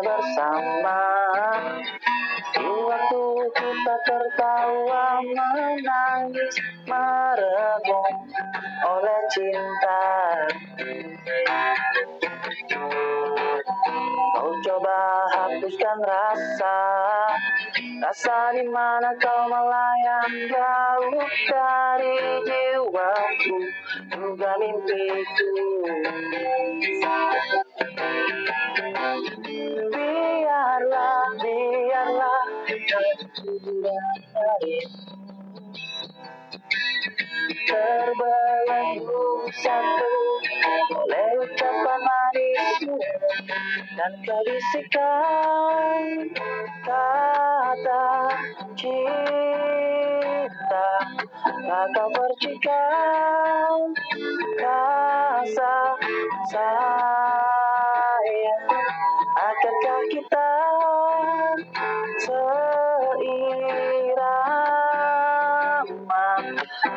bersama. Di waktu kita tertawa, menangis, merenung oleh cinta. Kau coba hapuskan rasa di mana kau melayang jauh dari jiwaku, juga mimpiku. Biarlah terbelenggu satu oleh ucapan manismu dan kebisikan kata cinta. Kata percikan rasa sayang. Akankah kita seirama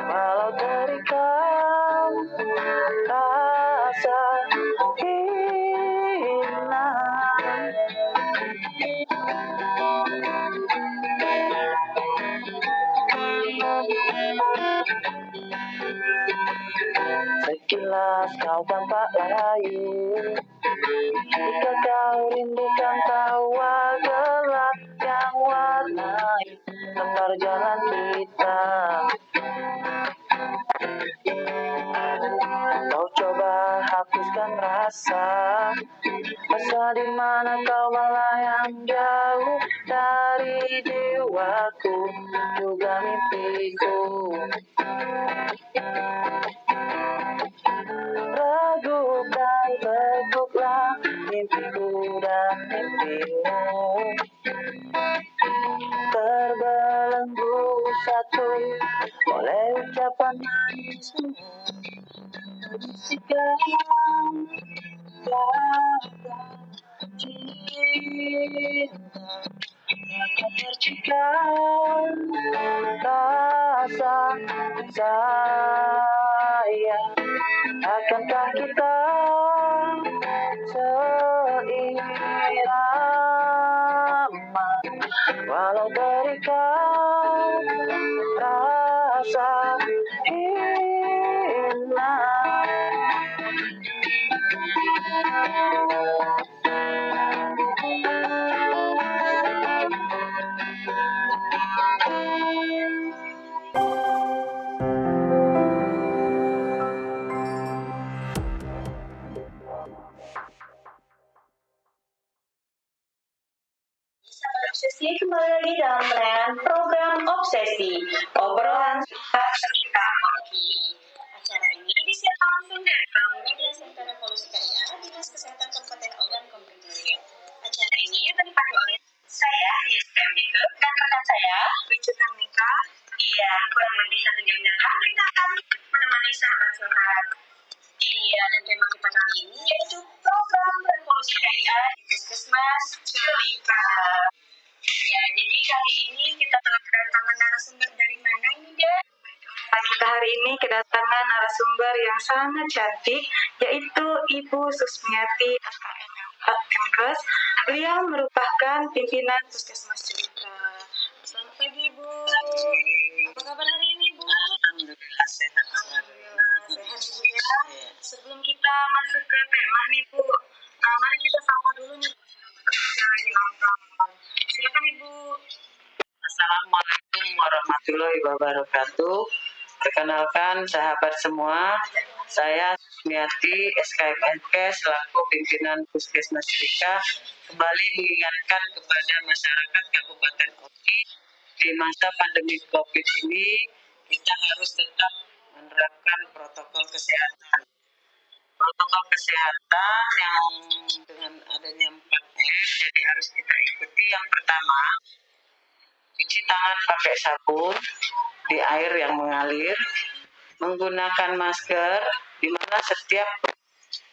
walau terikat rasa hina? Sekilas kau tampak layu, jika kau rindukan tawa gelap yang warnai lembar jalan kita. Kau coba hapuskan rasa di mana kau melayang jauh dari jiwaku, juga mimpiku. Ragukan teguklah mimpiku dan mimpimu, terbelenggu satu oleh ucapan manismu, bisikan kata cinta. Maka percikan rasa sayang. Akankah kita seirama walau terikat rasa hina? Obsesi kembali lagi dalam tayangan program Obsesi, obrolan sekitar hoki. Acara ini disiarkan langsung dari Bank Media Center Revolusi Karya, Dinas Kesehatan Kabupaten Ogan Komering Ilir. Acara ini akan dipandu oleh saya, Yestem Deke, dan rekan saya, Wicu Karnika. Iya, kurang lebih 1 jam mendatang kita akan menemani sahabat sehat. Iya, dan tema kita kali ini yaitu program Revolusi Karya di Puskesmas Celika. Ya, jadi kali ini kita telah kedatangan narasumber dari mana ini, Dek? Kita hari ini kedatangan narasumber yang sangat cantik, yaitu Ibu Susmiati Kemenkes. Beliau merupakan pimpinan Puskesmas Celika. Selamat pagi, Ibu. Apa kabar hari ini, Bu? Alhamdulillah sehat. Alhamdulillah sehat juga ya. Sebelum kita masuk ke tema nih, Bu, mari kita sapa dulu nih yang lagi nonton. Silakan, Ibu. Assalamualaikum warahmatullahi wabarakatuh. Perkenalkan sahabat semua, saya Susmiati SKMNK selaku pimpinan Puskesmas Celika kembali mengingatkan kepada masyarakat Kabupaten Oki di masa pandemi COVID ini kita harus tetap menerapkan protokol kesehatan. Protokol kesehatan yang dengan adanya 4M jadi harus kita ikuti. Yang pertama, cuci tangan pakai sabun di air yang mengalir, menggunakan masker di mana setiap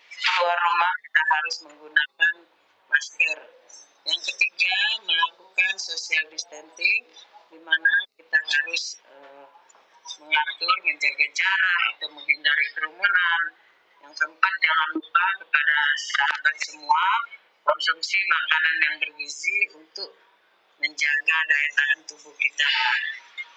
keluar rumah kita harus menggunakan masker. Yang ketiga, melakukan social distancing di mana kita harus mengatur menjaga jarak atau menghindari kerumunan. Yang keempat, jangan lupa kepada sahabat semua konsumsi makanan yang bergizi untuk menjaga daya tahan tubuh kita.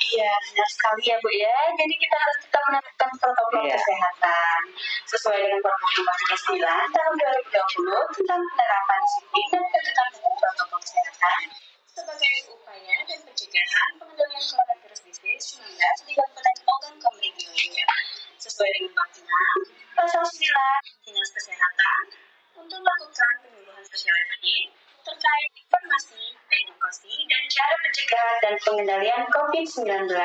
Iya, benar sekali ya Bu ya. Jadi kita harus tetap menerapkan protokol kesehatan sesuai dengan Permen Nomor 39 tahun 2020 tentang penerapan disiplin dan pencegahan protokol kesehatan sebagai upaya dan pencegahan pengendalian coronavirus disease 19 di Kabupaten Ogan Komering Ilir. Sesuai dengan bab 6 pasal 9 Dinas Kesehatan untuk melakukan penyuluhan sosialisasi terkait informasi, edukasi, dan cara pencegahan dan pengendalian COVID-19.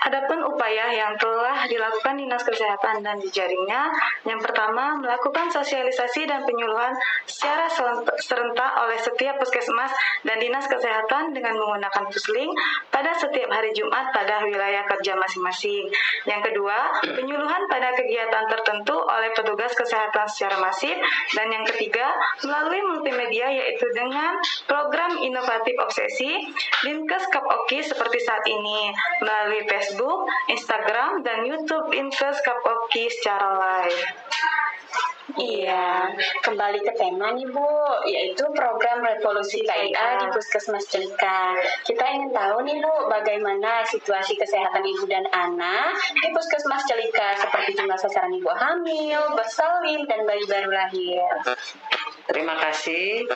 Adapun upaya yang telah dilakukan Dinas Kesehatan dan jejaringnya, yang pertama melakukan sosialisasi dan penyuluhan secara serentak oleh setiap puskesmas dan Dinas Kesehatan dengan menggunakan puslink pada setiap hari Jumat pada wilayah kerja masing-masing. Yang kedua, penyuluhan pada kegiatan tertentu oleh petugas kesehatan secara masif. Dan yang ketiga, melalui multimedia yaitu dengan program inovatif obsesi, Dinkes Kap Oki seperti saat ini, melalui Facebook, Instagram, dan YouTube Dinkes Kap Oki secara live. Iya, kembali ke tema nih Bu, yaitu program Revolusi KIA di Puskesmas Celika. Kita ingin tahu nih Bu, bagaimana situasi kesehatan ibu dan anak di Puskesmas Celika, seperti jumlah sasaran ibu hamil, bersalin, dan bayi baru lahir. Terima kasih.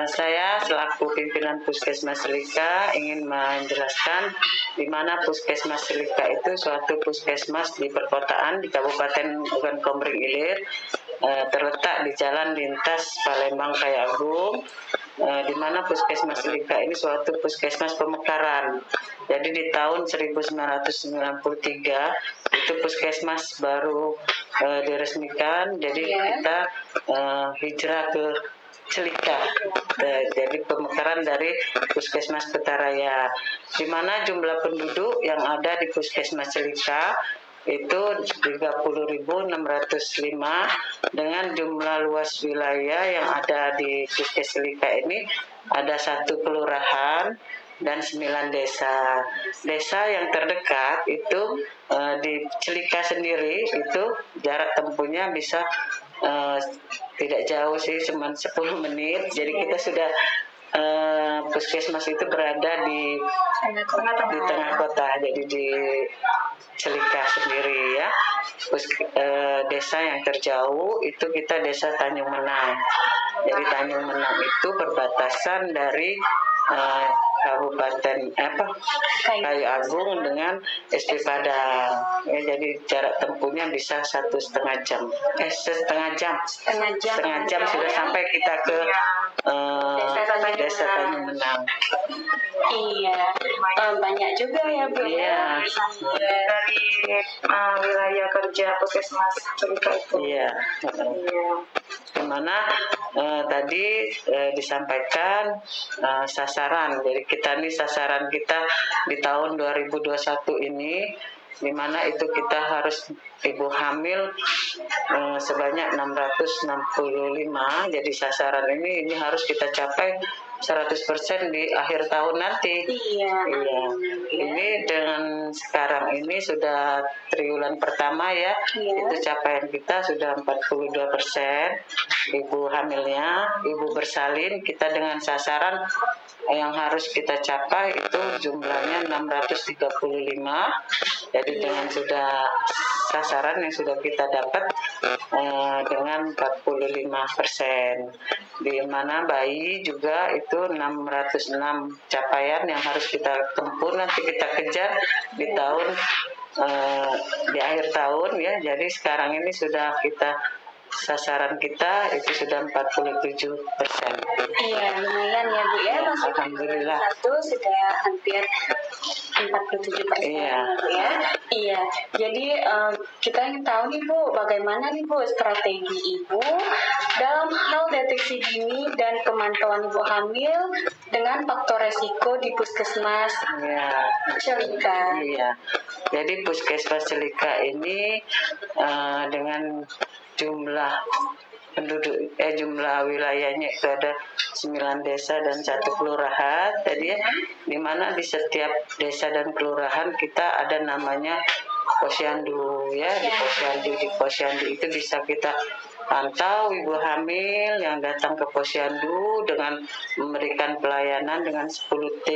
Saya selaku pimpinan Puskesmas Celika ingin menjelaskan di mana Puskesmas Celika itu suatu puskesmas di perkotaan di Kabupaten Ogan Komering Ilir, terletak di jalan lintas Palembang Kayagung, di mana Puskesmas Celika ini suatu puskesmas pemekaran. Jadi di tahun 1993 itu puskesmas baru diresmikan. Jadi kita hijrah ke Celika, jadi pemekaran dari Puskesmas Petaraya, di mana jumlah penduduk yang ada di Puskesmas Celika itu 30.605 dengan jumlah luas wilayah yang ada di Puskesmas Celika ini ada 1 kelurahan dan 9 desa. Desa yang terdekat itu di Celika sendiri itu jarak tempuhnya bisa tidak jauh sih, cuma 10 menit. Jadi kita sudah puskesmas itu berada di tengah kota, jadi di Celika sendiri ya. Desa yang terjauh itu kita desa Tanjung Menang. Jadi Tanjung Menang itu perbatasan dari Kabupaten Kayu Agung dengan SP Padang. Ya, jadi jarak tempuhnya bisa 1,5 jam. Setengah jam sudah sampai kita ke desa Tanjung Menang. Iya, banyak juga ya Bu. Iya. Dari wilayah kerja Puskesmas Celika itu. Iya. Dimana tadi disampaikan sasaran. Jadi kita nih sasaran kita di tahun 2021 ini, di mana itu kita harus ibu hamil sebanyak 665. Jadi sasaran ini harus kita capai 100% di akhir tahun nanti. Iya. Ini dengan sekarang ini sudah triwulan pertama ya. Iya. Itu capaian kita sudah 42% ibu hamilnya, ibu bersalin kita dengan sasaran yang harus kita capai itu jumlahnya 635. Jadi dengan sudah sasaran yang sudah kita dapat dengan 45%. Di mana bayi juga itu 606 capaian yang harus kita tempuh, nanti kita kejar di tahun di akhir tahun ya. Jadi sekarang ini sudah kita sasaran kita itu sudah 47%. Iya, lumayan ya Bu ya. Alhamdulillah. Satu sudah hampir 47%. Iya. Bu ya. Iya. Jadi kita ingin tahu nih Bu, bagaimana nih Bu strategi Ibu dalam hal deteksi dini dan pemantauan ibu hamil dengan faktor resiko di Puskesmas Celika. Iya. Jadi Puskesmas Celika ini dengan jumlah penduduk jumlah wilayahnya itu ada 9 desa dan 1 kelurahan. Jadi di mana di setiap desa dan kelurahan kita ada namanya posyandu ya. Di posyandu itu bisa kita pantau ibu hamil yang datang ke posyandu dengan memberikan pelayanan dengan 10T.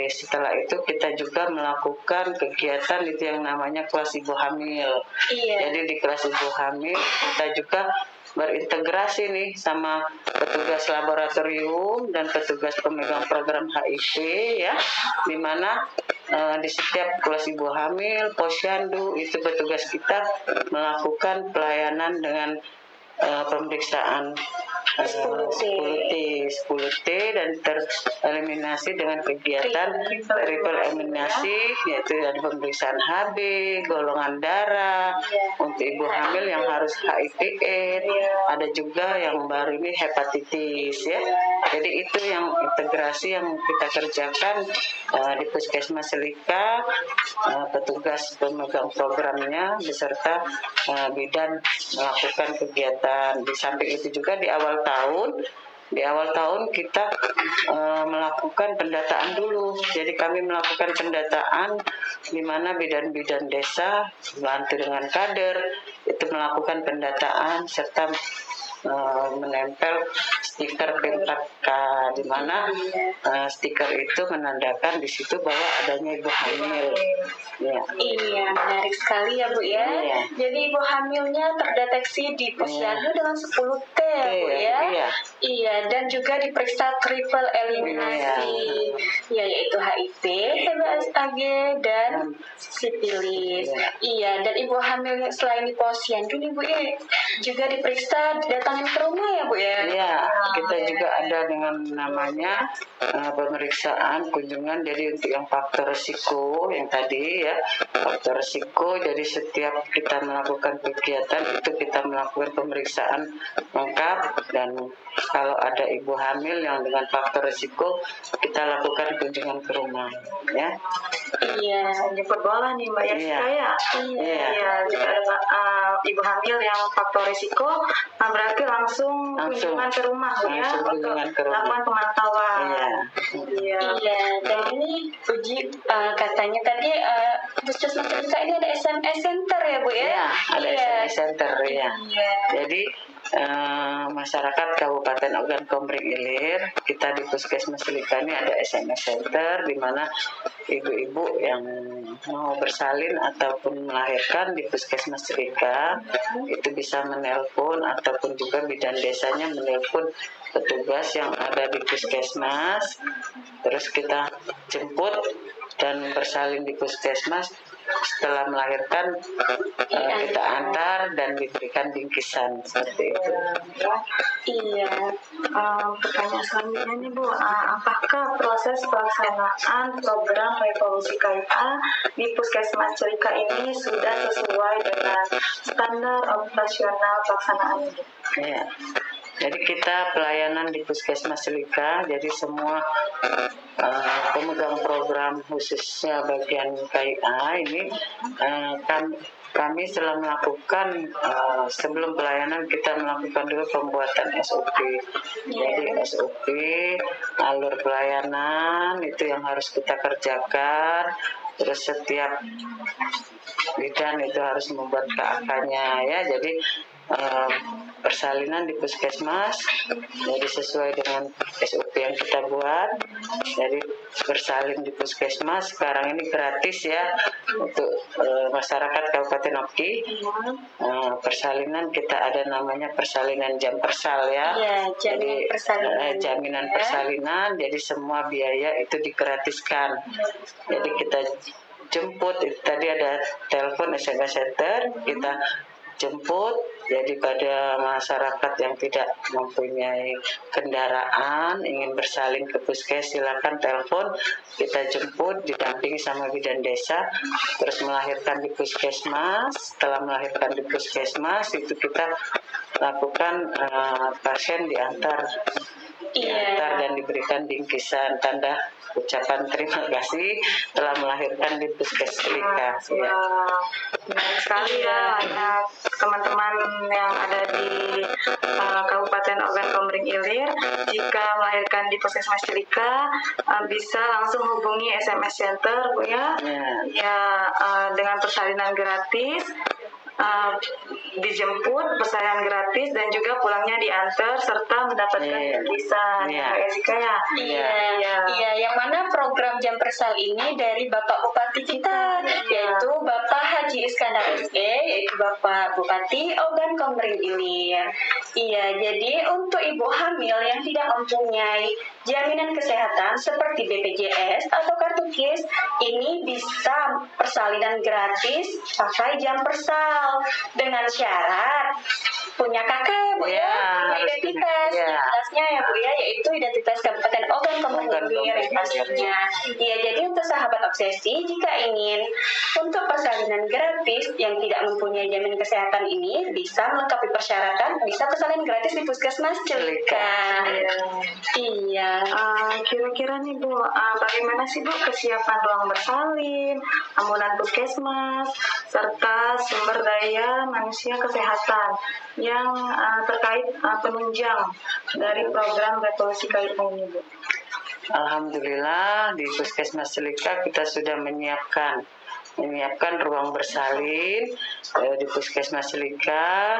Setelah itu kita juga melakukan kegiatan itu yang namanya kelas ibu hamil. Jadi di kelas ibu hamil kita juga berintegrasi nih sama petugas laboratorium dan petugas pemegang program HIV ya, di mana di setiap kelas ibu hamil, posyandu itu petugas kita melakukan pelayanan dengan pemeriksaan 10T dan tereliminasi dengan kegiatan triple eliminasi, yaitu ada pemeriksaan HB, golongan darah untuk ibu hamil yang harus HIV/AIDS, ada juga yang baru ini hepatitis ya. Jadi itu yang integrasi yang kita kerjakan di Puskesmas Selika, petugas pemegang programnya beserta bidan melakukan kegiatan. Di samping itu juga di awal tahun kita melakukan pendataan dulu. Jadi kami melakukan pendataan di mana bidan-bidan desa bantu dengan kader itu melakukan pendataan serta menempel stiker P4K, di mana stiker itu menandakan di situ bahwa adanya ibu hamil. Iya, menarik sekali ya Bu ya. Jadi ibu hamilnya terdeteksi di posyandu dengan 10T ya Bu ya. Iya, dan juga diperiksa triple eliminasi, yaitu HIV, HBsAg, dan sipilis. Iya, dan ibu hamil selain di posyandu nih Bu ya, juga diperiksa datangin ke rumah ya Bu ya. Iya, kita juga ada dengan namanya pemeriksaan kunjungan. Jadi untuk yang faktor risiko yang tadi ya, faktor risiko, jadi setiap kita melakukan kegiatan itu kita melakukan pemeriksaan lengkap, dan kalau ada ibu hamil yang dengan faktor risiko kita lakukan kunjungan ke rumah ya. Iya, jemput bola nih Mbak ya. Iya, jika ada ibu hamil yang faktor risiko, berarti langsung kunjungan ke rumah ya, untuk melakukan pemantauan. Iya, dan ini Uji katanya tadi Puskesmas Selika ini ada SMS Center ya Bu ya? Iya, ada SMS Center ya. Jadi masyarakat Kabupaten Ogan Komering Ilir, kita di Puskesmas Selika ini ada SMS Center di mana ibu-ibu yang mau bersalin ataupun melahirkan di Puskesmas Selika itu bisa menelpon, ataupun juga bidan desanya menelpon petugas yang ada di Puskesmas, terus kita jemput dan bersalin di Puskesmas. Setelah melahirkan kita antar dan diberikan bingkisan seperti itu. Iya, pertanyaan selanjutnya nih Bu, apakah proses pelaksanaan program revolusi KIA di Puskesmas Selika ini sudah sesuai dengan standar operasional pelaksanaannya? Iya. Jadi kita pelayanan di Puskesmas Selika, jadi semua pemegang program khususnya bagian KIA ini kami setelah melakukan sebelum pelayanan kita melakukan dulu pembuatan SOP. Jadi SOP, alur pelayanan itu yang harus kita kerjakan. Terus setiap bidan itu harus membuat KAK-nya ya. Jadi persalinan di Puskesmas jadi sesuai dengan SOP yang kita buat. Jadi bersalin di Puskesmas sekarang ini gratis ya untuk masyarakat Kabupaten Oki. Persalinan kita ada namanya persalinan jam persal ya. Jadi jaminan persalinan, jadi semua biaya itu digratiskan. Jadi kita jemput, tadi ada telepon SMS Center, kita jemput. Jadi pada masyarakat yang tidak mempunyai kendaraan ingin bersalin ke puskes, silakan telepon, kita jemput didampingi sama bidan desa, terus melahirkan di puskesmas. Setelah melahirkan di puskesmas itu kita lakukan pasien diantar dan diberikan bingkisan tanda ucapan terima kasih telah melahirkan di Puskesmas Selika. Benar sekali ya, banyak teman-teman yang ada di Kabupaten Ogan Komering Ilir jika melahirkan di Puskesmas Selika bisa langsung hubungi SMS Center Bu ya. Dengan persalinan gratis. dijemput, persalinan gratis, dan juga pulangnya diantar serta mendapatkan bingkisan. Iya. Ya, Jessica ya. Iya, yang mana program jam persal ini dari Bapak Bupati kita, yaitu Bapak Haji Iskandar SE, yaitu Bapak Bupati Ogan Komering Ilir. Iya, jadi untuk ibu hamil yang tidak mempunyai jaminan kesehatan seperti BPJS atau kartu KIS, ini bisa persalinan gratis pakai jam persal dengan syarat punya kakak ya Bu ya, punya identitas. Identitasnya ya Bu ya, yaitu identitas Kabupaten Ogan Komering Ilir pastinya. Iya, jadi untuk sahabat obsesi, jika ingin untuk persalinan gratis yang tidak mempunyai jaminan kesehatan ini, bisa melengkapi persyaratan, bisa persalinan gratis di Puskesmas Celika. Iya. Kira-kira nih Bu, bagaimana sih Bu kesiapan ruang bersalin, ambulan puskesmas, serta sumber daya manusia kesehatan yang terkait penunjang dari program Revolusi KIP ini Bu? Alhamdulillah di Puskesmas Celika kita sudah menyiapkan ruang bersalin di Puskesmas Celika,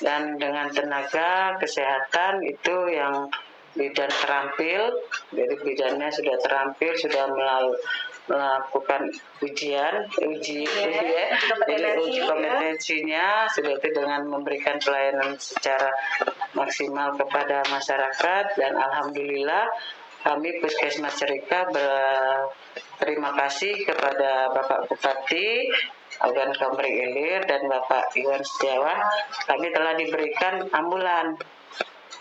dan dengan tenaga kesehatan itu yang bidan terampil, dari bidannya sudah terampil, sudah melakukan uji kompetensinya, sudah itu dengan memberikan pelayanan secara maksimal kepada masyarakat. Dan alhamdulillah kami Puskesmas Celika berterima kasih kepada Bapak Bupati Ogan Komering Ilir dan Bapak Iwan Setiawan, kami telah diberikan ambulan.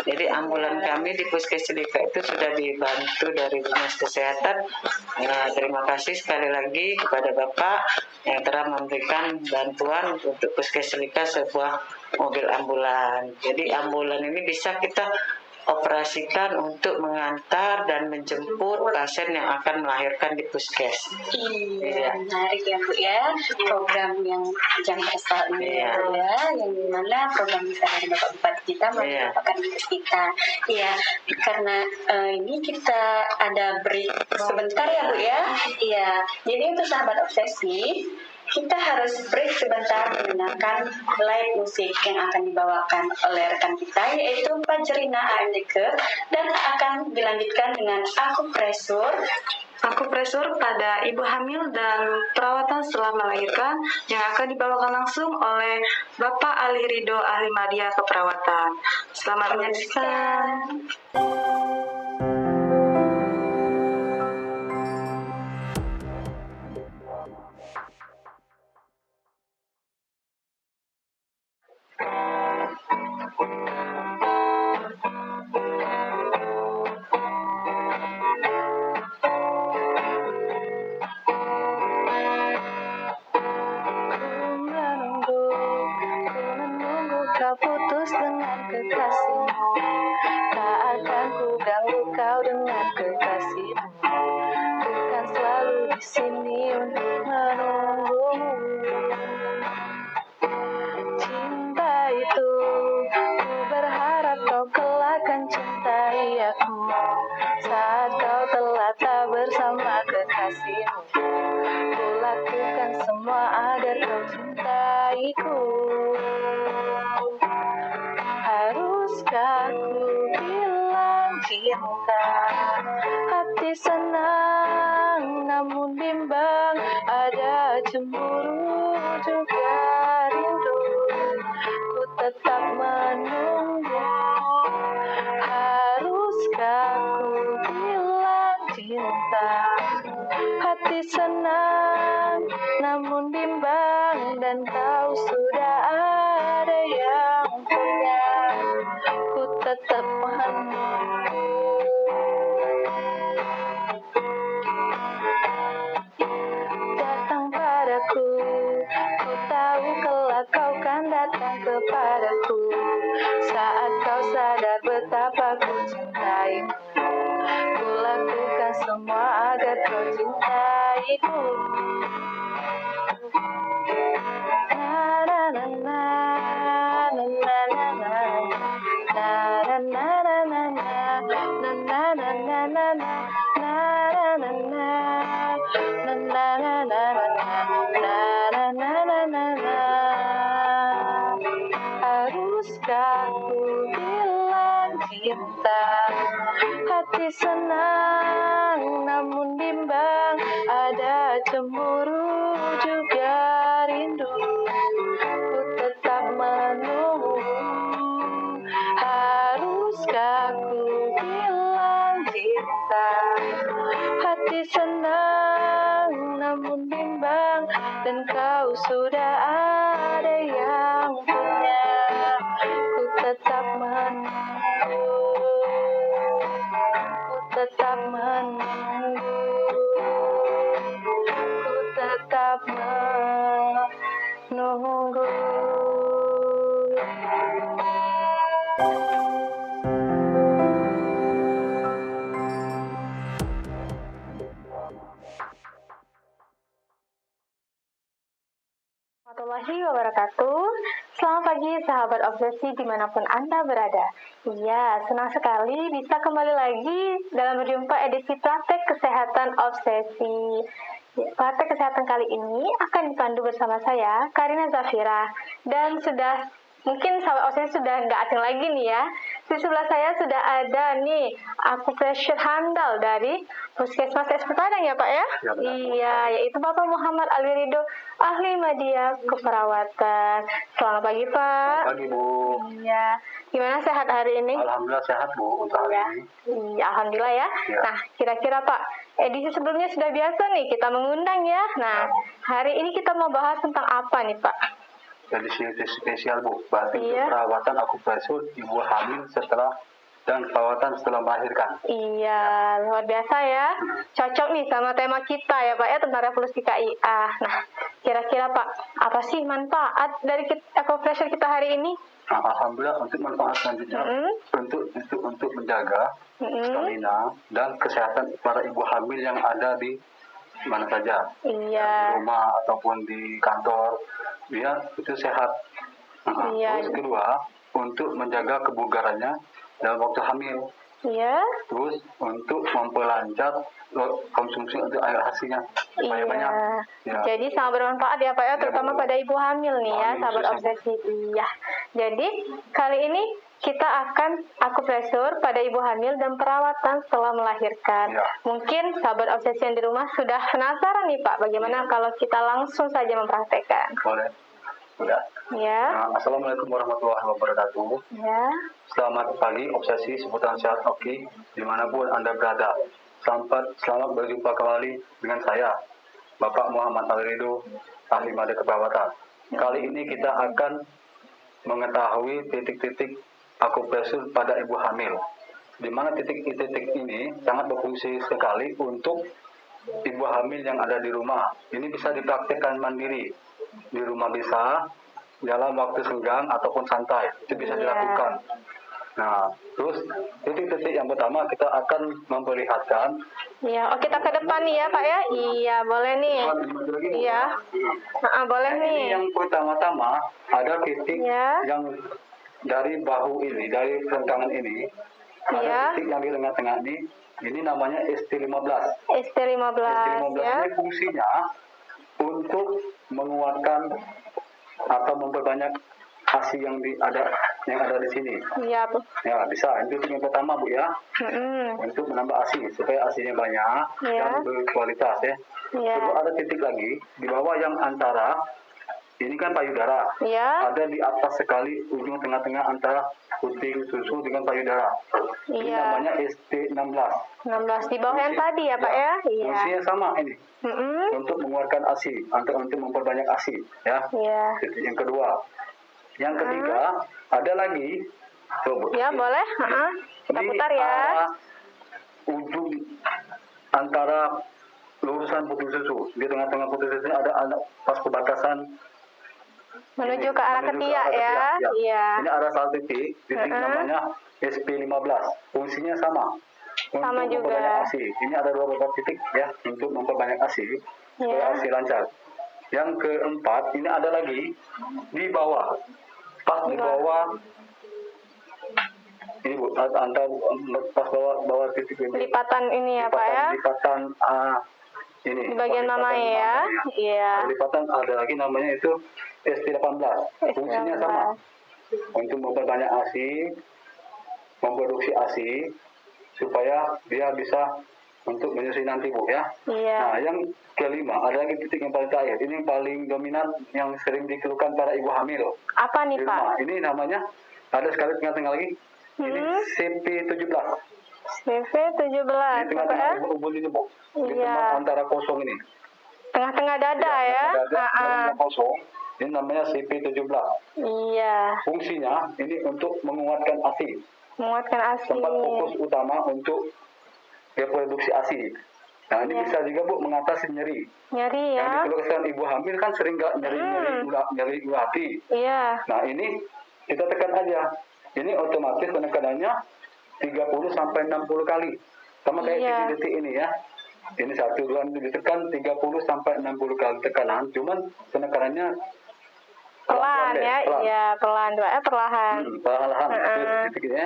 Jadi ambulan kami di Puskes Celika itu sudah dibantu dari Dinas Kesehatan. Terima kasih sekali lagi kepada Bapak yang telah memberikan bantuan untuk Puskes Celika sebuah mobil ambulan. Jadi ambulan ini bisa kita operasikan untuk mengantar dan menjemput pasien yang akan melahirkan di puskes. Iya, menarik ya Bu ya, program yang jam persal ini ya, yang dimana program bisa dari Bapak Bupati kita merupakan kita. Iya, karena ini kita ada break sebentar ya Bu ya. Iya, jadi untuk sahabat obsesi, kita harus break sebentar mendengarkan live musik yang akan dibawakan oleh rekan kita, yaitu Fajrina AMDK, dan akan dilanjutkan dengan akupresur pada ibu hamil dan perawatan setelah melahirkan yang akan dibawakan langsung oleh Bapak Ali Ridho, ahli media keperawatan. Selamat menyaksikan. Putus dengan kekasihmu, tak akan ku ganggu kau dengan kekasihmu. Bukan selalu di sini untuk menunggumu. Cinta itu, ku berharap kau kelak akan cintai aku. Saat kau telah tak bersama kekasihmu, ku lakukan semua agar kau cintaiku. Haruskah ku bilang cinta? Hati senang namun bimbang, ada cemburu juga rindu. Ku tetap menunggu. Haruskah ku bilang cinta? Hati senang namun bimbang, dan kau sudah ada yang punya. Ku tetap menunggu. Datang padaku, ku tahu kelak kau kan datang kepadaku. Saat kau sadar betapa ku cintaimu, ku lakukan semua agar kau cintaiku. Na na na na na na na. Na na na na na na na na na na na. Na na na na na na na na na na na na na na. senang namun bimbang, ada cemburu juga rindu. Ku tetap menunggu, haruskah ku bilang cinta? Hati senang namun bimbang, dan kau sudah ada yang punya. Ku tetap menunggu, ku tetap menunggu, ku tetap menunggu. Warahmatullahi wabarakatuh. Selamat pagi sahabat obsesi dimanapun Anda berada. Iya, senang sekali bisa kembali lagi dalam berjumpa edisi praktek kesehatan obsesi. Praktek kesehatan kali ini akan dipandu bersama saya, Karina Zafira. Dan mungkin sahabat obsesi sudah nggak asing lagi nih ya. Di sebelah saya sudah ada nih akupressure handal dari Puskesmas S Padang ya Pak ya? Iya, yaitu Bapak Muhammad Ali Ridho, ahli media keperawatan. Selamat pagi Pak. Selamat pagi Bu. Iya, gimana sehat hari ini? Alhamdulillah sehat Bu untuk hari ini. Iya, alhamdulillah ya. Ya. Nah, kira-kira Pak, edisi sebelumnya sudah biasa nih kita mengundang ya. Nah, hari ini kita mau bahas tentang apa nih Pak? Jadi spesial Bu, berarti Iya. untuk perawatan akupresur ibu hamil dan perawatan setelah melahirkan. Iya, luar biasa ya. Cocok nih sama tema kita ya Pak ya, tentang revolusi KIA. Nah, kira-kira Pak, apa sih manfaat dari akupressure kita hari ini? Nah, Alhamdulillah untuk manfaat selanjutnya untuk menjaga stamina dan kesehatan para ibu hamil yang ada di mana saja, Iya. di rumah ataupun di kantor, biar itu sehat. Nah, Iya. Terus kedua, untuk menjaga kebugarannya dalam waktu hamil. Iya. Terus untuk memperlancar konsumsi untuk air hasilnya supaya banyak. Ya. Jadi sangat bermanfaat ya Pak ya, terutama pada ibu hamil nih ya, Hamil sahabat khususnya. obsesi. Iya. Jadi kali ini kita akan akupresur pada ibu hamil dan perawatan setelah melahirkan. Ya. Mungkin sahabat obsesi yang di rumah sudah penasaran nih Pak, bagaimana kalau kita langsung saja mempraktekkan. Boleh. Sudah. Ya. Nah, Assalamualaikum warahmatullahi wabarakatuh. Ya. Selamat pagi obsesi seputar sehat Oki dimanapun Anda berada. Selamat berjumpa kembali dengan saya, Bapak Muhammad Ali Ridho, ahli media keperawatan. Kali ini kita akan mengetahui titik-titik akupresur pada ibu hamil. Di mana titik-titik ini sangat berfungsi sekali untuk ibu hamil yang ada di rumah. Ini bisa dipraktikkan mandiri. Di rumah bisa, dalam waktu senggang ataupun santai. Itu bisa Iya. dilakukan. Nah, terus titik-titik yang pertama kita akan memperlihatkan. Iya, oh kita ke depan nih ya Pak ya. Iya, boleh nih. Iya. Boleh Nah, nih. ini yang pertama-tama ada titik Ya. yang dari bahu ini, dari kerongkongan ini, Ya. ada titik yang di tengah-tengah ini namanya ST15. ST15 ST15 ya. ini fungsinya untuk menguatkan atau memperbanyak ASI yang ada di sini. Iya, Bu. Ya, bisa. Itu titik yang pertama, Bu ya. Mm-mm. Untuk menambah ASI supaya ASI-nya banyak Ya. dan berkualitas ya. Iya. Terus ada titik lagi di bawah yang antara ini kan payudara. Iya. Ada di atas sekali ujung tengah-tengah antara puting susu dengan payudara. Ini Iya. namanya ST16. 16 di bawah yang tadi ya, Pak ya? Iya. Fungsinya sama ini Mm-mm. untuk mengeluarkan ASI, untuk memperbanyak ASI ya. Iya. Titik yang kedua. Yang ketiga ada lagi. Coba. Ya, boleh. Kita Di putar ya. arah ujung antara lurusan puting susu, di tengah-tengah puting susu ada pas perbatasan Menuju ini, ke arah menuju ketiak ya. ketiak, Iya. Ini ada satu titik namanya SP15. Fungsinya sama. Sama untuk juga. memperbanyak ASI. Ini ada beberapa titik ya untuk memperbanyak ASI supaya Ya. ASI lancar. Yang keempat, ini ada lagi di bawah. Pas di bawah ini Bu, antara pas bawah titik ini. Lipatan ini ya, Pak ya. Lipatan ini. Di bagian lipatan mama ya. Iya. Lipatan ada lagi namanya itu ST18. Fungsinya sama. Untuk memperbanyak ASI, memproduksi ASI supaya dia bisa untuk menyusui nanti Bu ya. Iya. Nah, yang kelima ada lagi titik yang paling terakhir. Ini yang paling dominan yang sering dikeluhkan para ibu hamil Apa nih di Pak? rumah. Ini namanya ada sekali tengah-tengah lagi. Ini CP17. CV17 Di tengah-tengah ubun-ubun ini Bu. Di Iya. tempat antara kosong ini. Tengah-tengah dada ya. Dada kosong. Ini namanya CP17. Iya. Fungsinya ini untuk menguatkan ASI. Menguatkan ASI. Tempat fokus utama untuk reproduksi ASI. Nah, ini bisa juga Bu mengatasi nyeri. Nyeri Yang ya. dikeluhkan ibu hamil kan sering nggak nyeri hati. Iya. Nah, ini kita tekan aja. Ini otomatis penekanannya 30 sampai 60 kali. Sama kayak titik-titik ini ya. Ini 1, 2, ini ditekan 30 sampai 60 kali tekanan. Cuman penekanannya Pelan ya. pelan. Iya, pelan Pak. Perlahan. Perlahan-lahan. Titik-titiknya.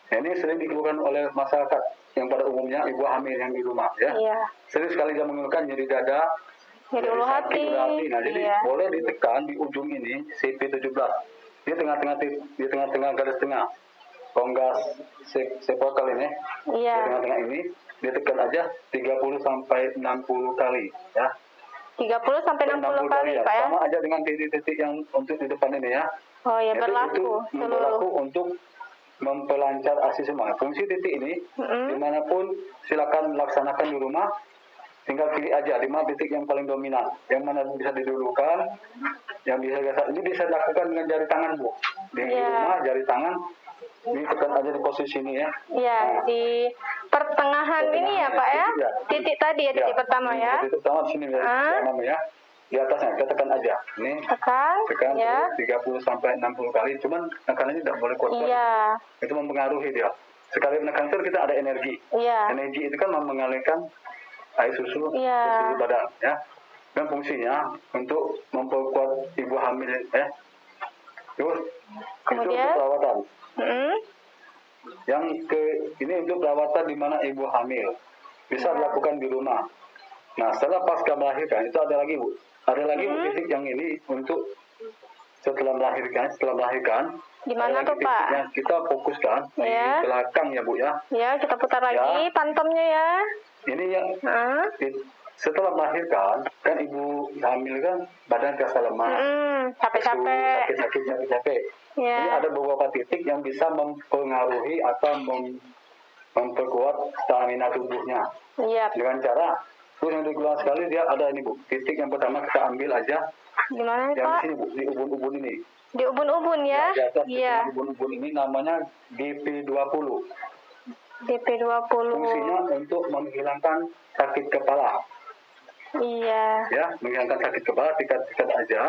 Nah, ini sering dikeluhkan oleh masyarakat yang pada umumnya ibu hamil yang di rumah ya. Iya. Sering sekali dia mengeluhkan nyeri dada, Nyeri ulu sakit hati. ulu hati. Nah, jadi Iya. boleh ditekan di ujung ini CP17. Di tengah-tengah garis tengah. Konggas sepokal ini. Iya. Di tengah-tengah ini ditekan aja 30 sampai 60 kali ya. 30 sampai 60 kali ya. Pak ya. Sama aja dengan titik-titik yang untuk di depan ini ya. Oh ya, Itu berlaku berlaku seluruh. untuk memperlancar ASI semua. Fungsi titik ini dimanapun silakan laksanakan di rumah. Tinggal pilih aja di mana titik yang paling dominan, yang mana bisa didulukan, yang bisa ini bisa dilakukan dengan jari tangan Bu. Di rumah jari tangan ini tekan aja di posisi ini ya. Iya, di pertengahan ini ya Pak ya. Titik tadi ya, titik pertama ya. Titik pertama di sini ya. Di atasnya kita tekan aja. Ini tekan ya. terus 30 sampai 60 kali. Cuman tekanannya tidak boleh kuat-kuat. Iya. Itu mempengaruhi dia. Sekali menekan itu kita ada energi. Iya. Energi itu kan mengalirkan air susu ke seluruh badan ya. Dan fungsinya untuk memperkuat ibu hamil ya. Terus Kemudian? itu untuk perawatan. Yang ini untuk perawatan di mana ibu hamil bisa dilakukan di rumah. Nah, setelah pasca melahirkan itu ada lagi Bu. Ada lagi titik yang ini untuk setelah melahirkan. Gimana tuh Pak? Yang kita fokuskan di belakang ya Bu ya. Ya, kita putar lagi pantomnya ya. Ini yang setelah melahirkan kan ibu hamil kan badan terasa lemah, capek. Ini ada beberapa titik yang bisa mempengaruhi atau memperkuat stamina tubuhnya. Dengan cara yang dikeluarkan sekali dia ada ini Bu. Titik yang pertama kita ambil aja. Gimana nih Yang Pak? di sini Bu, di ubun-ubun ini. Di ubun-ubun ya? Di atas ubun-ubun ini namanya GP20. GP20. Fungsinya untuk menghilangkan sakit kepala. Iya. Ya, menghilangkan sakit kepala tikat-tikat aja.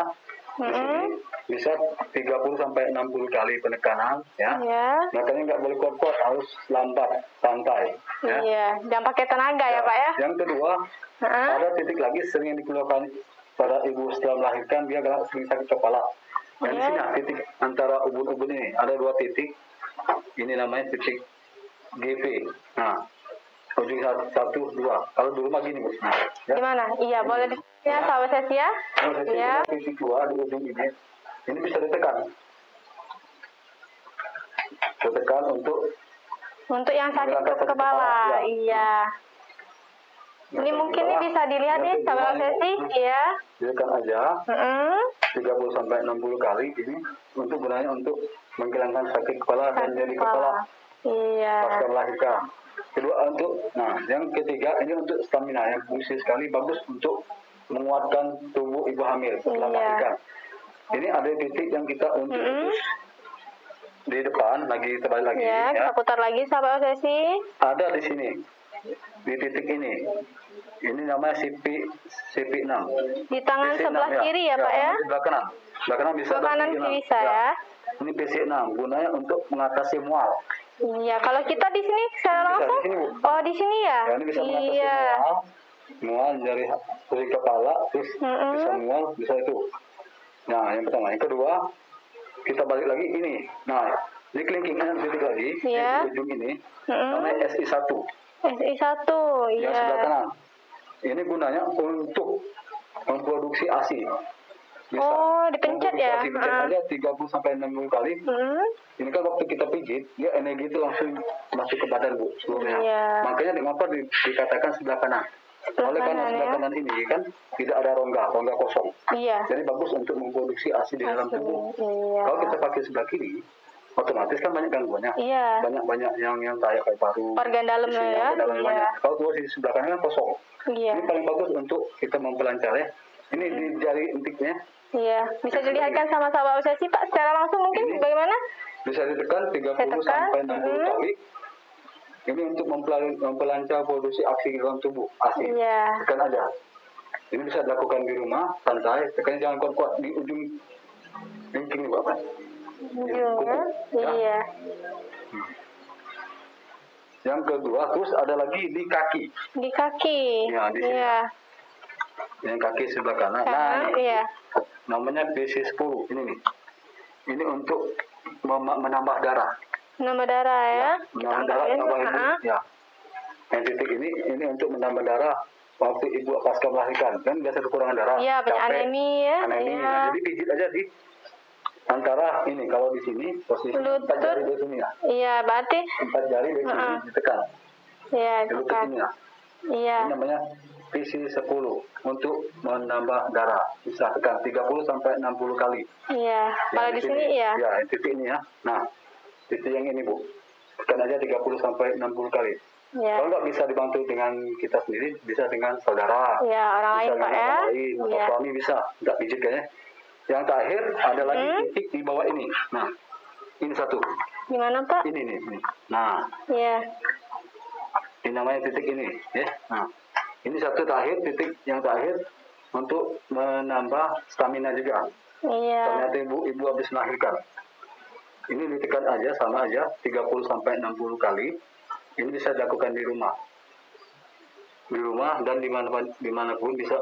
Di sini bisa 30 sampai 60 kali penekanan ya. Makanya nggak boleh kuat-kuat, harus lambat, santai. Ya. Iya, jangan pakai tenaga ya Pak ya. Yang kedua, ada titik lagi sering yang dikeluarkan pada ibu setelah melahirkan, dia sering sakit kepala. Yang di sini titik antara ubun-ubun ini ada 2 titik. Ini namanya titik GP. Nah, ujung 1, 2. Kalau di rumah gini Bu. Ya. Gimana? Iya, boleh di ya, sahabat sesi ya. Iya. Titik 2 di ujung ini. Ini bisa ditekan. Ditekan untuk yang sakit kepala. Iya. Ini mungkin ini bisa dilihat nih sahabat sesi, iya. Ditekan aja. 30 sampai 60 kali ini untuk gunanya untuk menghilangkan sakit kepala dan nyeri kepala. Iya. Pasca melahirkan. Kedua yang ketiga ini untuk stamina yang fungsi sekali, bagus untuk menguatkan tubuh ibu hamil setelah melahirkan. Ini ada titik yang kita untuk di depan lagi terbalik lagi. Ya, kita putar lagi sahabat sesi. Ada di sini di titik ini. Ini namanya CP6. Di tangan sebelah kiri ya Pak ya? Sebelah kanan. Sebelah kanan bisa. Sebelah kanan bisa ya. Ini PC6 gunanya untuk mengatasi mual. Iya, kalau kita di sini secara langsung. Oh, di sini ya? Ya, ini bisa mengatasi mual dari kepala, terus bisa mual, bisa itu. Nah, yang pertama. Yang kedua, kita balik lagi ini. Nah, ini kelingkingnya titik lagi. Iya. Di ujung ini. Namanya SI1. SI1, iya. Yang sebelah kanan. Ini gunanya untuk memproduksi ASI. bisa. Oh, dipencet ya? Dipencet aja 30 sampai 60 kali. Ini kan waktu kita pijit, dia energi itu langsung masuk ke badan Bu seluruhnya. Iya. Makanya mengapa dikatakan sebelah kanan? Oleh karena sebelah kanan ini kan tidak ada rongga kosong. Iya. Jadi bagus untuk memproduksi ASI di dalam tubuh. Iya. Kalau kita pakai sebelah kiri, otomatis kan banyak gangguannya. Iya. Banyak yang kayak paru. Organ dalam ya. Iya. Kalau tuh di sebelah kanan kan kosong. Iya. Ini paling bagus untuk kita memperlancar ya. Ini di jari intiknya. Iya. Bisa dilihatkan sama sahabat obsesi Pak secara langsung mungkin Ini bagaimana? bisa ditekan 30 sampai 60 kali. Ini untuk memperlancar produksi aksi di dalam tubuh. ASI. Iya. Tekan aja. Ini bisa dilakukan di rumah, santai. Tekan jangan kuat-kuat di ujung ini Bapak. Iya. Yang kedua, terus ada lagi di kaki. Di kaki. Ya, di sini. Iya. Yang kaki sebelah kanan. Nah, Iya. namanya PC10. Ini nih. Ini untuk menambah darah. Menambah darah ya. Menambah darah awal ibu. Ya. Yang titik ini untuk menambah darah waktu ibu pasca melahirkan. Kan biasa kekurangan darah. Iya, banyak anemi ya. Anemi. Iya. Nah, jadi pijit aja di antara ini, kalau di sini posisi 4 jari di sini ya. Iya, berarti 4 jari di sini ditekan. iya, Di lutut tekan. ini ya. Iya. Ini namanya PC10 untuk menambah darah. Bisa tekan 30 sampai 60 kali. Iya. Kalau di sini iya. Ya, titik ini ya. Nah, titik yang ini Bu. Tekan aja 30 sampai 60 kali. Iya. Kalau nggak bisa dibantu dengan kita sendiri, bisa dengan saudara. Iya, orang Bisa lain Pak dengan ya. orang lain, atau Iya. suami bisa. Nggak pijit kayaknya. Yang terakhir ada lagi titik di bawah ini. Nah, ini satu. Gimana Pak? Ini nih. Nah, Iya. ini namanya titik ini. Ya. Nah, ini satu terakhir, titik yang terakhir untuk menambah stamina juga. Iya. Ternyata ibu habis melahirkan. Ini ditekan aja, sama aja, 30 sampai 60 kali. Ini bisa dilakukan di rumah. Di rumah dan dimanapun bisa.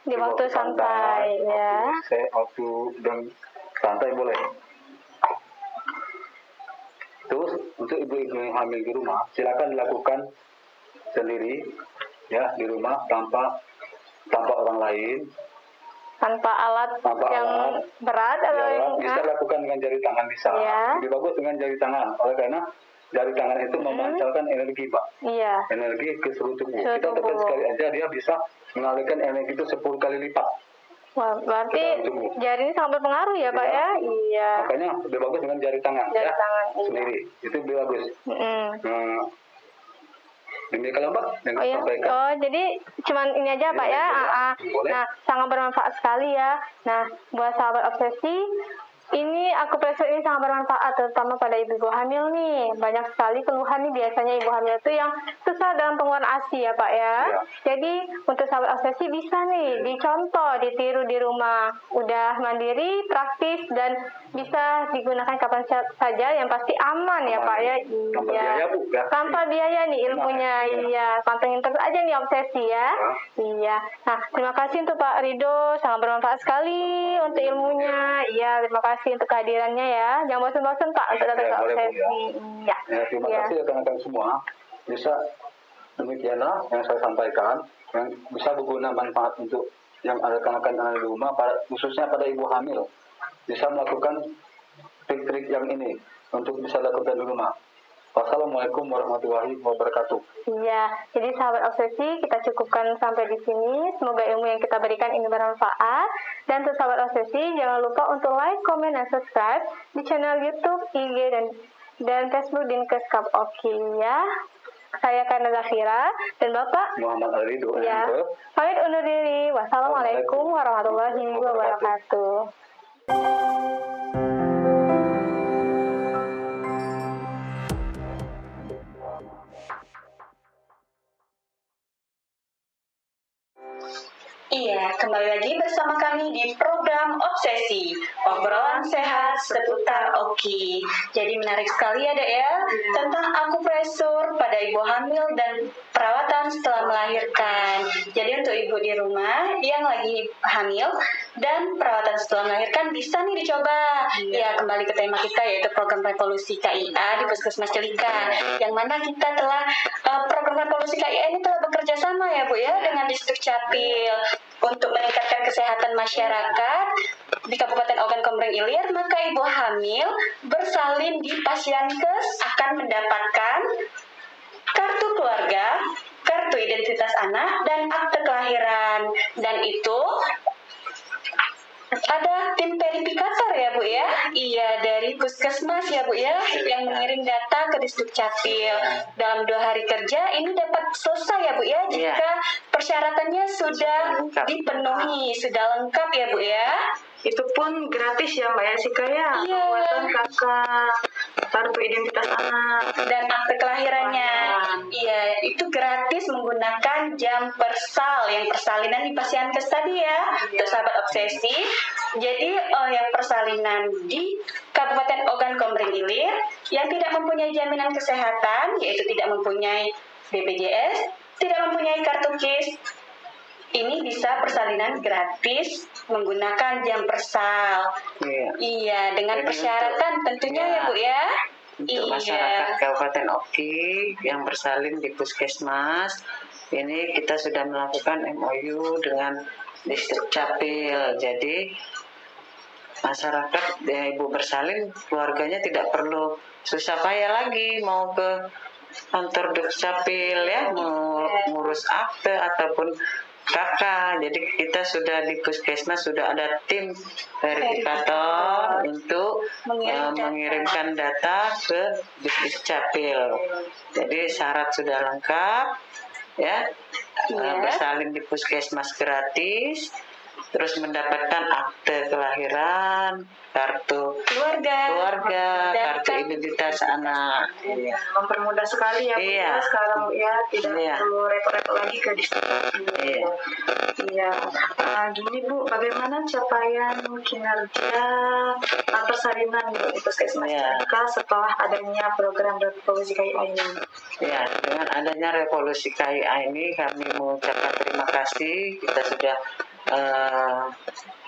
Di waktu santai ya. Waktu dan santai boleh. Terus untuk ibu-ibu yang hamil di rumah, silakan dilakukan sendiri ya di rumah tanpa orang lain. Tanpa alat yang berat atau Ya, yang bisa lakukan dengan jari tangan bisa. Iya. Lebih bagus dengan jari tangan. Oleh karena jari tangan itu memancarkan energi, Pak. Iya. Energi ke seluruh tubuh. Seluruh Kita tekan tubuh. sekali aja dia bisa mengalirkan energi itu 10 kali lipat. Wah, berarti jari ini sangat berpengaruh ya Pak ya? Iya. Makanya lebih bagus dengan jari tangan Jari ya. tangan, iya. Sendiri. Itu lebih bagus. Mm. Demikian Mbak yang Oh ya, sampaikan. oh jadi cuman ini aja Pak ya. Boleh. Nah, sangat bermanfaat sekali ya. Nah, buat sahabat obsesi, ini akupresur ini sangat bermanfaat terutama pada ibu-ibu hamil nih. Banyak sekali keluhan nih biasanya ibu hamil itu yang susah dalam pengeluaran ASI ya Pak ya. Iya. Jadi untuk sahabat obsesi bisa nih dicontoh, ditiru di rumah. Udah mandiri, praktis dan bisa digunakan kapan saja yang pasti aman ya Pak ya. Tanpa Iya. biaya Bu ya. Tanpa biaya nih ilmunya, iya. Pantengin terus aja nih obsesi ya. Iya. Nah, terima kasih untuk Pak Rido, sangat bermanfaat sekali untuk ilmunya. Iya, terima kasih untuk kehadirannya ya. Jangan bosan-bosan Pak untuk datang ke boleh, Bu, obsesi. Iya. Ya, terima Iya. kasih rekan-rekan semua. Bisa demikianlah yang saya sampaikan, yang bisa berguna manfaat untuk yang ada rekan-rekan yang ada di rumah, khususnya pada ibu hamil. Bisa melakukan trik-trik yang ini untuk bisa lakukan di rumah. Wassalamualaikum warahmatullahi wabarakatuh. Iya, jadi sahabat obsesi kita cukupkan sampai di sini. Semoga ilmu yang kita berikan ini bermanfaat. Dan untuk sahabat obsesi jangan lupa untuk like, komen, dan subscribe di channel YouTube, IG dan Facebook Dinkes Kap Oki ya. Saya Karna Zafira dan Bapak Muhammad Al-Ridho. ya. Pamit undur diri. Wassalamualaikum warahmatullahi wabarakatuh. Iya, kembali lagi bersama kami di program Obsesi, obrolan sehat seputar Oki. Jadi menarik sekali ya Dek ya, tentang akupresur pada ibu hamil dan perawatan setelah melahirkan. Jadi untuk ibu di rumah yang lagi hamil dan perawatan setelah melahirkan bisa nih dicoba. Ya, kembali ke tema kita yaitu program revolusi KIA di Puskesmas Celika. Yang mana kita telah, program revolusi KIA ini telah bekerja sama ya Bu ya dengan Distrik Capil untuk meningkatkan kesehatan masyarakat masyarakat di Kabupaten Ogan Komering Ilir, maka ibu hamil bersalin di Pasyankes akan mendapatkan kartu keluarga, kartu identitas anak, dan akte kelahiran. Dan itu ada tim verifikator ya Bu ya? Iya, dari Puskesmas ya Bu ya, yang mengirim data ke Disdukcapil. Dalam 2 hari kerja ini dapat selesai ya Bu ya, jika persyaratannya sudah dipenuhi, sudah lengkap ya Bu ya. Itu pun gratis ya Mbak Yasika ya? Iya. Pembuatan kakak, kartu identitas anak, Dan akte kelahirannya. Iya, itu gratis menggunakan jam persal yang persalinan di Pasyankes tadi ya, untuk sahabat obsesi. Jadi yang persalinan di Kabupaten Ogan Komering Ilir yang tidak mempunyai jaminan kesehatan, yaitu tidak mempunyai BPJS, tidak mempunyai kartu KIS, ini bisa persalinan gratis menggunakan jam persal. Iya, dengan Jadi persyaratan tentunya ya Bu ya. Untuk masyarakat Kabupaten Oki yang bersalin di Puskesmas, ini kita sudah melakukan MOU dengan Disdukcapil. Jadi masyarakat ibu bersalin, keluarganya tidak perlu susah payah lagi mau ke kantor Dukcapil ya, mau ngurus akte ataupun kakak. Jadi kita sudah di Puskesmas sudah ada tim verifikator untuk mengirimkan data ke Dukcapil. Jadi syarat sudah lengkap ya, bersalin di Puskesmas gratis, terus mendapatkan akte kelahiran, kartu keluarga, kartu identitas anak. mempermudah sekali ya Bu ya sekarang ya, tidak perlu repot-repot lagi ke Disdukcapil. Iya. Gini Bu, bagaimana capaian kinerja persalinan di Puskesmas setelah adanya program Revolusi KIA ini? Ya, dengan adanya Revolusi KIA ini kami mengucapkan terima kasih. Kita sudah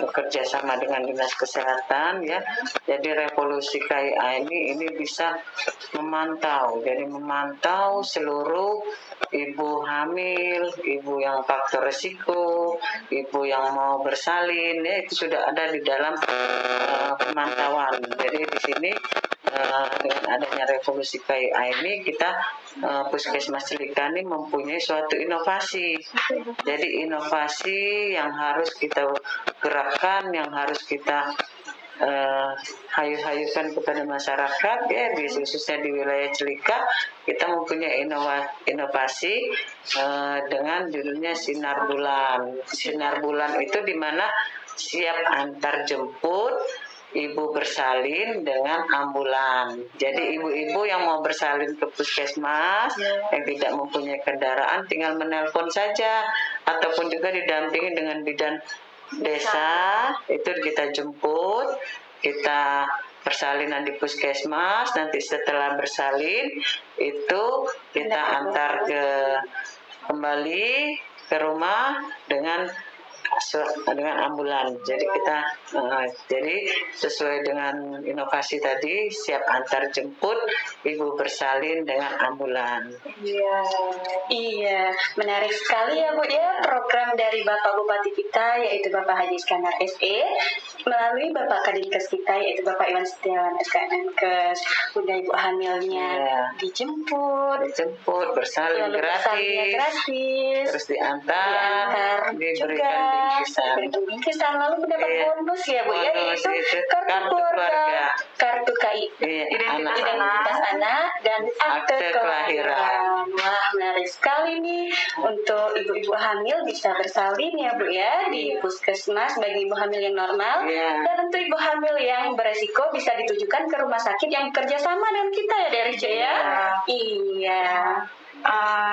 bekerja sama dengan Dinas Kesehatan ya. Jadi Revolusi KIA ini bisa memantau seluruh ibu hamil, ibu yang faktor risiko, ibu yang mau bersalin ya, itu sudah ada di dalam pemantauan. Jadi di sini dengan adanya Revolusi KIA ini kita Puskesmas Cilikani mempunyai suatu inovasi. Jadi inovasi yang harus kita gerakkan, yang harus kita hayu-hayukan kepada masyarakat ya, khususnya di wilayah Cilika. Kita mempunyai inovasi dengan judulnya Sinar Bulan. Sinar Bulan itu di mana siap antar jemput ibu bersalin dengan ambulan. Jadi ibu-ibu yang mau bersalin ke Puskesmas yang tidak mempunyai kendaraan tinggal menelpon saja, ataupun juga didampingi dengan bidan desa, itu kita jemput, kita persalinan di Puskesmas. Nanti setelah bersalin itu kita antar kembali ke rumah dengan ambulan. Jadi kita jadi sesuai dengan inovasi tadi, siap antar jemput ibu bersalin dengan ambulan. Iya, menarik sekali ya Bu ya, program dari Bapak Bupati kita yaitu Bapak Haji Iskandar SE melalui Bapak Kadinkes kita yaitu Bapak Iwan Setiawan SKMNkes. Udah ibu hamilnya dijemput, bersalin gratis, terus diantar, diberikan bingkisan, lalu mendapat bonus ya Bu ya, yaitu kartu keluarga, kartu identitas anak, dan akte kelahiran. Wah, menarik sekali nih untuk ibu-ibu hamil bisa bersalin ya Bu ya di Puskesmas bagi ibu hamil yang normal, dan untuk ibu hamil yang beresiko bisa ditujukan ke rumah sakit yang bekerja sama dengan kita ya dari Jaya. Iya.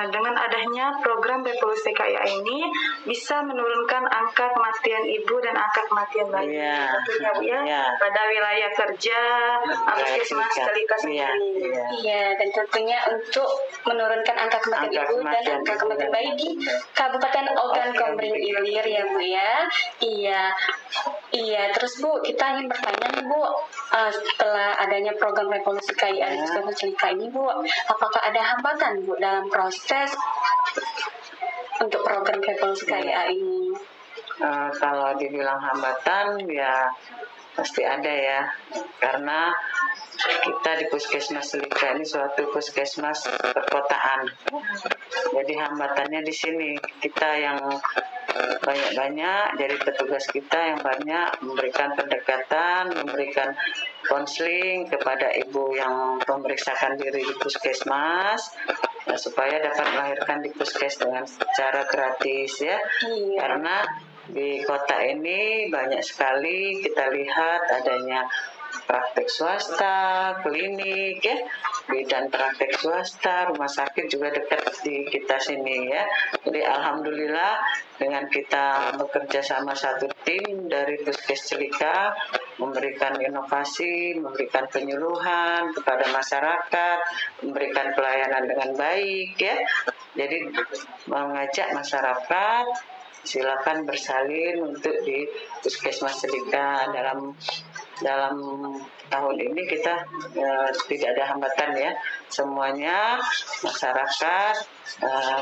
Dengan adanya program Revolusi KIA ini bisa menurunkan angka kematian ibu dan angka kematian bayi. Tentunya Bu ya, pada wilayah kerja Puskesmas Cilika sendiri. Iya, dan tentunya untuk menurunkan angka kematian ibu dan angka kematian bayi di Kabupaten Ogan Komering Ilir ya Bu ya. Iya, terus Bu, kita ingin bertanya nih Bu, setelah adanya program Revolusi KIA di Puskesmas Cilika ini Bu, apakah ada hambatan Bu dalam proses untuk program Revolusi KIA ini? Kalau dibilang hambatan ya pasti ada ya, karena kita di Puskesmas Selika ini suatu puskesmas perkotaan. Jadi hambatannya di sini kita yang banyak-banyak, jadi petugas kita yang banyak memberikan pendekatan, memberikan konseling kepada ibu yang memeriksakan diri di puskesmas, supaya dapat melahirkan di puskes dengan secara gratis ya. Karena di kota ini banyak sekali kita lihat adanya praktek swasta, klinik ya, bidan praktek swasta, rumah sakit juga dekat di kita sini ya. Jadi alhamdulillah dengan kita bekerja sama satu tim dari Puskes Celika, memberikan inovasi, memberikan penyuluhan kepada masyarakat, memberikan pelayanan dengan baik ya. Jadi mengajak masyarakat silakan bersalin untuk di Puskesmas Celika. Dalam tahun ini kita tidak ada hambatan ya, semuanya masyarakat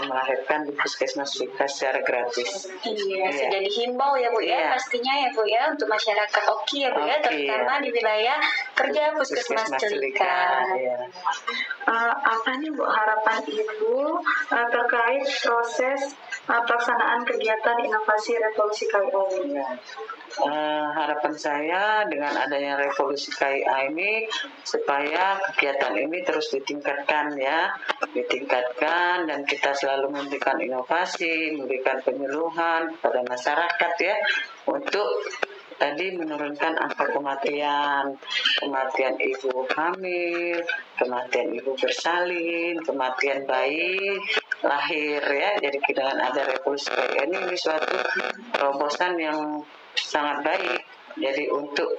melahirkan di Puskesmas Celika secara gratis. Iya, sudah dihimbau ya Bu ya, pastinya ya Bu ya, untuk masyarakat Oki ya Bu ya, terutama di wilayah kerja Puskesmas Celika. Iya. Apa nih Bu harapan Ibu terkait proses pelaksanaan kegiatan inovasi revolusi KIA ini? Ya. Harapan saya dengan adanya revolusi KIA ini supaya kegiatan ini terus ditingkatkan ya, ditingkatkan, dan kita selalu memberikan inovasi, memberikan penyuluhan kepada masyarakat ya, untuk tadi menurunkan angka kematian ibu hamil, kematian ibu bersalin, kematian bayi lahir ya. Jadi dengan ada revolusi KIA ini suatu terobosan yang sangat baik. Jadi untuk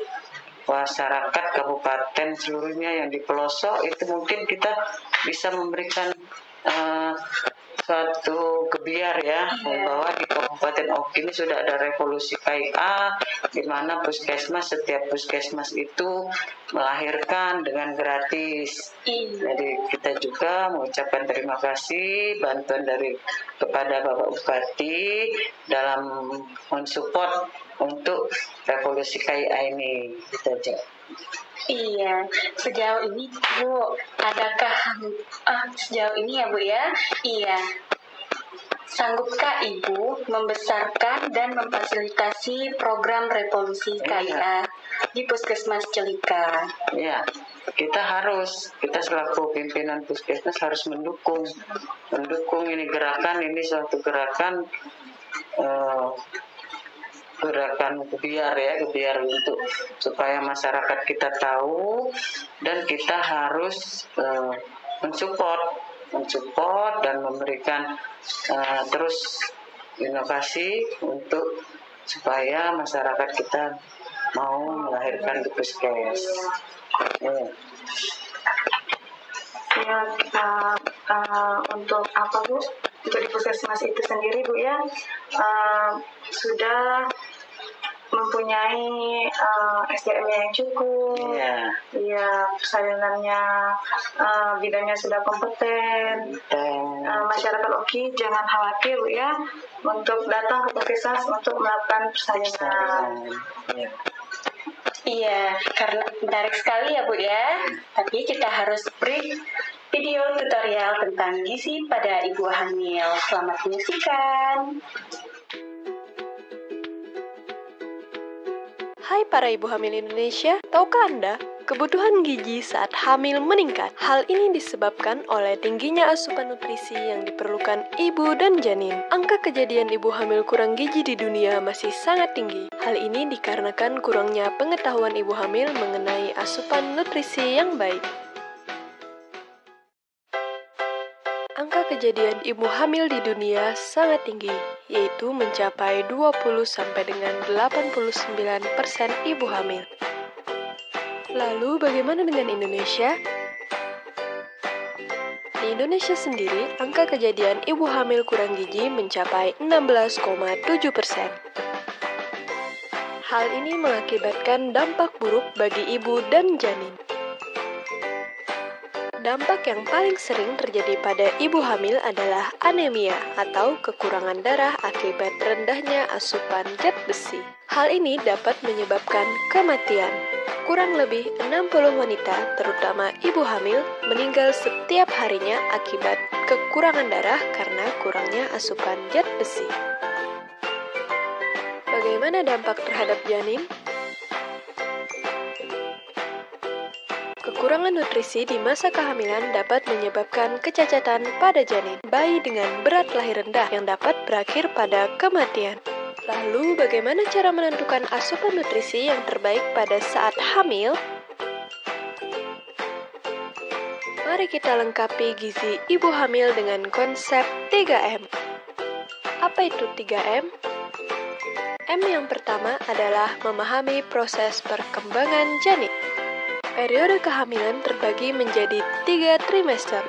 masyarakat kabupaten seluruhnya yang di pelosok itu mungkin kita bisa memberikan suatu kebiar ya, bahwa di Kabupaten Oki ini sudah ada revolusi KIA, di mana setiap puskesmas itu melahirkan dengan gratis. Jadi kita juga mengucapkan terima kasih bantuan kepada Bapak Bupati dalam mensupport untuk revolusi KIA ini. Gitu aja. Iya, sejauh ini Bu, adakah sejauh ini ya Bu ya? Iya. Sanggupkah Ibu membesarkan dan memfasilitasi program revolusi KIA di Puskesmas Celika? Iya, kita selaku pimpinan Puskesmas harus mendukung ini gerakan, ini suatu gerakan kebiar untuk supaya masyarakat kita tahu, dan kita harus mensupport dan memberikan terus inovasi untuk supaya masyarakat kita mau melahirkan di puskes. Ya, untuk apa Bu? Untuk di puskesmas itu sendiri Bu ya, sudah mempunyai SDM yang cukup, persalinannya bidangnya sudah kompeten. Masyarakat Oki jangan khawatir Bu ya, untuk datang ke puskesmas untuk melakukan persalinan. Iya, karena menarik sekali ya Bu ya. Tapi kita harus break video tutorial tentang gizi pada ibu hamil. Selamat menyaksikan. Hai para ibu hamil Indonesia, tahukah Anda, kebutuhan gizi saat hamil meningkat? Hal ini disebabkan oleh tingginya asupan nutrisi yang diperlukan ibu dan janin. Angka kejadian ibu hamil kurang gizi di dunia masih sangat tinggi. Hal ini dikarenakan kurangnya pengetahuan ibu hamil mengenai asupan nutrisi yang baik. Angka kejadian ibu hamil di dunia sangat tinggi, yaitu mencapai 20-89% ibu hamil. Lalu bagaimana dengan Indonesia? Di Indonesia sendiri, angka kejadian ibu hamil kurang gizi mencapai 16,7%. Hal ini mengakibatkan dampak buruk bagi ibu dan janin. Dampak yang paling sering terjadi pada ibu hamil adalah anemia atau kekurangan darah akibat rendahnya asupan zat besi. Hal ini dapat menyebabkan kematian. Kurang lebih 60 wanita, terutama ibu hamil, meninggal setiap harinya akibat kekurangan darah karena kurangnya asupan zat besi. Bagaimana dampak terhadap janin? Kekurangan nutrisi di masa kehamilan dapat menyebabkan kecacatan pada janin, bayi dengan berat lahir rendah yang dapat berakhir pada kematian. Lalu, bagaimana cara menentukan asupan nutrisi yang terbaik pada saat hamil? Mari kita lengkapi gizi ibu hamil dengan konsep 3M. Apa itu 3M? M yang pertama adalah memahami proses perkembangan janin. Periode kehamilan terbagi menjadi 3 trimester.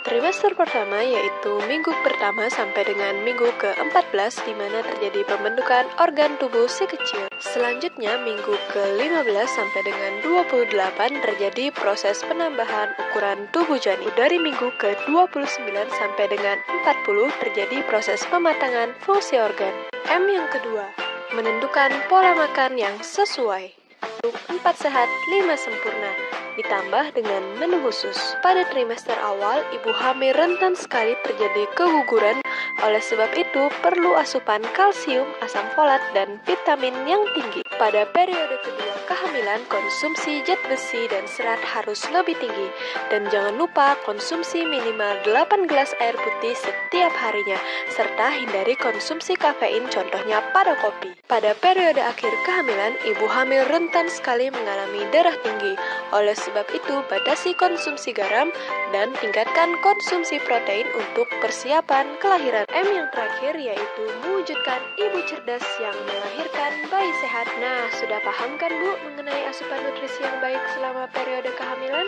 Trimester pertama yaitu minggu pertama sampai dengan minggu ke-14 di mana terjadi pembentukan organ tubuh si kecil. Selanjutnya minggu ke-15 sampai dengan 28 terjadi proses penambahan ukuran tubuh janin. Dari minggu ke-29 sampai dengan 40 terjadi proses pematangan fungsi organ. M yang kedua, menentukan pola makan yang sesuai. 4 sehat, 5 sempurna, ditambah dengan menu khusus. Pada trimester awal, ibu hamil rentan sekali terjadi keguguran. Oleh sebab itu, perlu asupan kalsium, asam folat, dan vitamin yang tinggi. Pada periode kedua kehamilan, konsumsi zat besi dan serat harus lebih tinggi. Dan jangan lupa konsumsi minimal 8 gelas air putih setiap harinya, serta hindari konsumsi kafein, contohnya pada kopi. Pada periode akhir kehamilan, ibu hamil rentan sekali mengalami darah tinggi. Oleh sebab itu, batasi konsumsi garam dan tingkatkan konsumsi protein untuk persiapan kelahiran. M yang terakhir yaitu mewujudkan ibu cerdas yang melahirkan bayi sehat. Nah, sudah paham kan Bu mengenai asupan nutrisi yang baik selama periode kehamilan?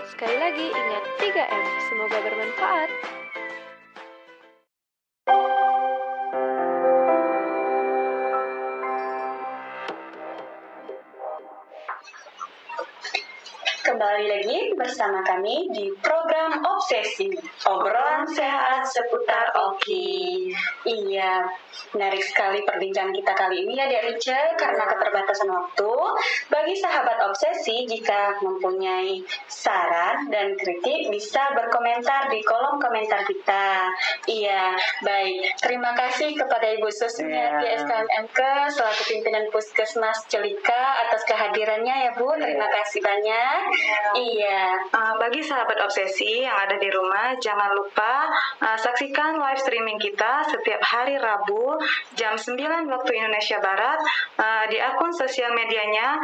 Sekali lagi ingat 3M, semoga bermanfaat. Kembali lagi bersama kami di program Obsesi, obrolan sehat seputar Oki. Iya, menarik sekali perbincangan kita kali ini ya Dek Rice, karena keterbatasan waktu. Bagi sahabat Obsesi, jika mempunyai saran dan kritik bisa berkomentar di kolom komentar kita. Iya, baik. Terima kasih kepada Ibu Susmiati SKMMK selaku pimpinan Puskesmas Celika atas kehadirannya ya Bu. Terima kasih banyak. Iya. Bagi sahabat Obsesi yang ada di rumah, jangan lupa saksikan live streaming kita setiap hari Rabu jam 9 waktu Indonesia Barat di akun sosial medianya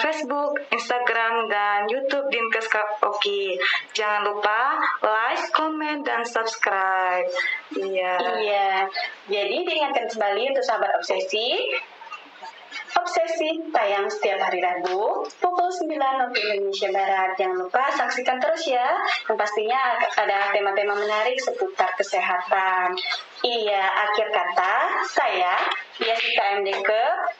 Facebook, Instagram, dan YouTube Dinkes Oki. Jangan lupa like, komen, dan subscribe. Iya. Jadi diingatkan kembali untuk sahabat Obsesi. Obsesi tayang setiap hari Rabu pukul 9 waktu Indonesia Barat. Jangan lupa saksikan terus ya. Yang pastinya ada tema-tema menarik seputar kesehatan. Iya, akhir kata saya Jessica MDK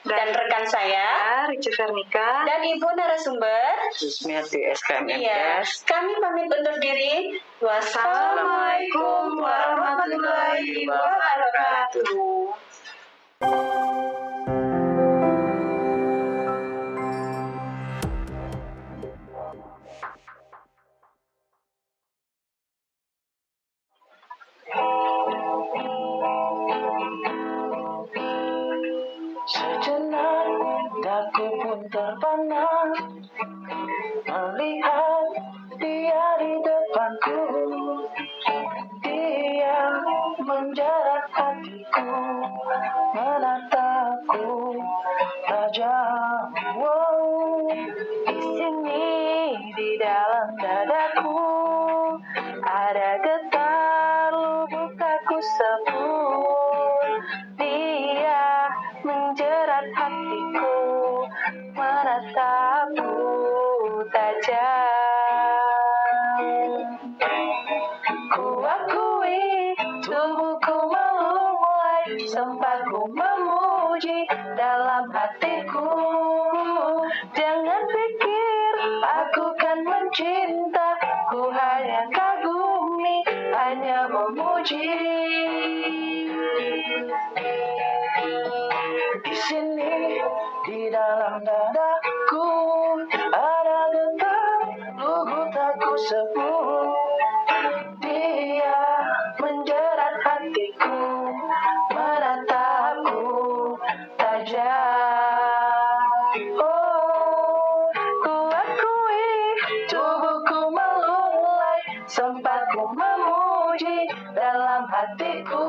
dan rekan saya Rici Vernika dan Ibu narasumber Susmiati SKMMK. Iya, kami pamit undur diri. Wassalamualaikum warahmatullahi wabarakatuh. Sejenak daku pun terpana melihat dia di depanku. Dia menjerat hatiku, menatapku tajam. Wow, di sini di dalam dadaku ada getar lubuk aku sebut. Dia menjerat hatiku, menatapku tajam. Ku akui tubuhku mulai sempat ku memuji dalam hatiku. Jangan pikir aku kan mencinta, ku memuji. Di sini, di dalam dadaku, ada getar lugu tak ku sebut. Dia menjerat hatiku, menatapku tajam. Oh, ku akui tubuhku melulai, sempat ku memuji dalam hatiku.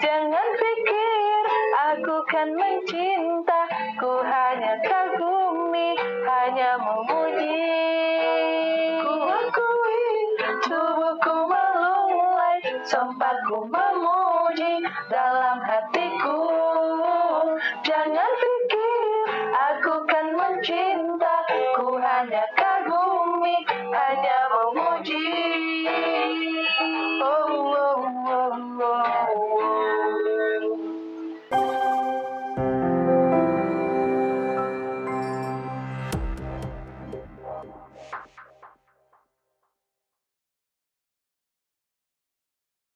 Jangan pikir aku kan mencinta, ku hanya kagumi, hanya memuji. Ku akui tubuhku melulai, sempat ku memuji dalam hatiku. Jangan pikir aku kan mencinta, ku hanya kagumi, hanya